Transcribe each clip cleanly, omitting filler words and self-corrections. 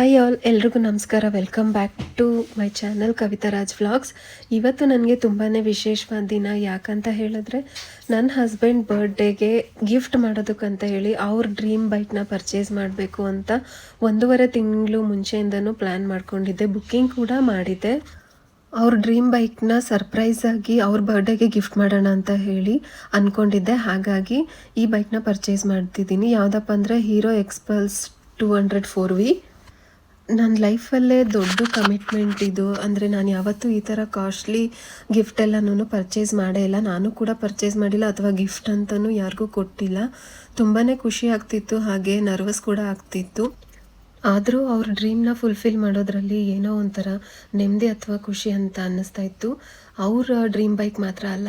Hi all, ಎಲ್ರಿಗೂ ನಮಸ್ಕಾರ. Welcome back to my channel Kavitha Raj vlogs. ಇವತ್ತು ನನಗೆ ತುಂಬಾ ವಿಶೇಷವಾದ ದಿನ. ಯಾಕಂತ ಹೇಳಿದ್ರೆ ನನ್ನ ಹಸ್ಬೆಂಡ್ ಬರ್ಡೇಗೆ ಗಿಫ್ಟ್ ಮಾಡೋದಕ್ಕಂತ ಹೇಳಿ ಅವ್ರ ಡ್ರೀಮ್ ಬೈಕ್ನ ಪರ್ಚೇಸ್ ಮಾಡಬೇಕು ಅಂತ 1.5 ತಿಂಗಳು ಮುಂಚೆಯಿಂದನೂ ಪ್ಲ್ಯಾನ್ ಮಾಡ್ಕೊಂಡಿದ್ದೆ. ಬುಕ್ಕಿಂಗ್ ಕೂಡ ಮಾಡಿದ್ದೆ. ಅವ್ರ ಡ್ರೀಮ್ ಬೈಕ್ನ ಸರ್ಪ್ರೈಸ್ ಆಗಿ ಅವ್ರ ಬರ್ಡೇಗೆ ಗಿಫ್ಟ್ ಮಾಡೋಣ ಅಂತ ಹೇಳಿ ಅಂದ್ಕೊಂಡಿದ್ದೆ. ಹಾಗಾಗಿ ಈ ಬೈಕ್ನ ಪರ್ಚೇಸ್ ಮಾಡ್ತಿದ್ದೀನಿ. ಯಾವುದಪ್ಪ ಅಂದರೆ ಹೀರೋ ಎಕ್ಸ್ಪಲ್ಸ್ 200 4V. ನನ್ನ ಲೈಫಲ್ಲೇ ದೊಡ್ಡ ಕಮಿಟ್ಮೆಂಟ್ ಇದು. ಅಂದರೆ ನಾನು ಯಾವತ್ತೂ ಈ ಥರ ಕಾಸ್ಟ್ಲಿ ಗಿಫ್ಟ್ ಎಲ್ಲನೂ ಪರ್ಚೇಸ್ ಮಾಡೇ ಇಲ್ಲ. ನಾನು ಕೂಡ ಪರ್ಚೇಸ್ ಮಾಡಿಲ್ಲ ಅಥವಾ ಗಿಫ್ಟ್ ಅಂತಲೂ ಯಾರಿಗೂ ಕೊಟ್ಟಿಲ್ಲ. ತುಂಬಾ ಖುಷಿ ಆಗ್ತಿತ್ತು, ಹಾಗೆ ನರ್ವಸ್ ಕೂಡ ಆಗ್ತಿತ್ತು. ಆದರೂ ಅವ್ರ ಡ್ರೀಮ್ನ ಫುಲ್ಫಿಲ್ ಮಾಡೋದ್ರಲ್ಲಿ ಏನೋ ಒಂಥರ ನೆಮ್ಮದಿ ಅಥವಾ ಖುಷಿ ಅಂತ ಅನ್ನಿಸ್ತಾ ಇತ್ತು. ಅವ್ರ ಡ್ರೀಮ್ ಬೈಕ್ ಮಾತ್ರ ಅಲ್ಲ,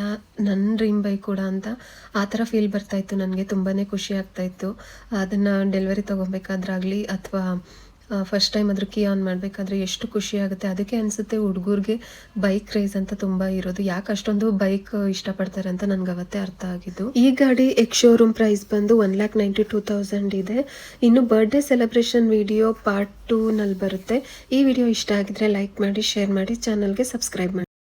ನನ್ನ ಡ್ರೀಮ್ ಬೈಕ್ ಕೂಡ ಅಂತ ಆ ಥರ ಫೀಲ್ ಬರ್ತಾಯಿತ್ತು. ನನಗೆ ತುಂಬಾ ಖುಷಿ ಆಗ್ತಾಯಿತ್ತು. ಅದನ್ನು ಡೆಲಿವರಿ ತೊಗೊಬೇಕಾದ್ರಾಗಲಿ ಅಥವಾ ಫಸ್ಟ್ ಟೈಮ್ ಅದ್ರ ಕೀ ಆನ್ ಮಾಡಬೇಕಾದ್ರೆ ಎಷ್ಟು ಖುಷಿ ಆಗುತ್ತೆ. ಅದಕ್ಕೆ ಅನಿಸುತ್ತೆ ಹುಡುಗರಿಗೆ ಬೈಕ್ ಕ್ರೇಜ್ ಅಂತ ತುಂಬ ಇರೋದು. ಯಾಕೆ ಅಷ್ಟೊಂದು ಬೈಕ್ ಇಷ್ಟಪಡ್ತಾರೆ ಅಂತ ನನಗೆ ಅವತ್ತೇ ಅರ್ಥ ಆಗಿದ್ದು. ಈ ಗಾಡಿ ಎಕ್ಸ್ ಶೋರೂಮ್ ಪ್ರೈಸ್ ಬಂದು 1,92,000 ಇದೆ. ಇನ್ನು ಬರ್ಡೇ ಸೆಲೆಬ್ರೇಷನ್ ವಿಡಿಯೋ ಪಾರ್ಟ್ 2 ನಲ್ಲಿ ಬರುತ್ತೆ. ಈ ವಿಡಿಯೋ ಇಷ್ಟ ಆಗಿದ್ರೆ ಲೈಕ್ ಮಾಡಿ, ಶೇರ್ ಮಾಡಿ, ಚಾನಲ್ಗೆ ಸಬ್ಸ್ಕ್ರೈಬ್ ಮಾಡಿ.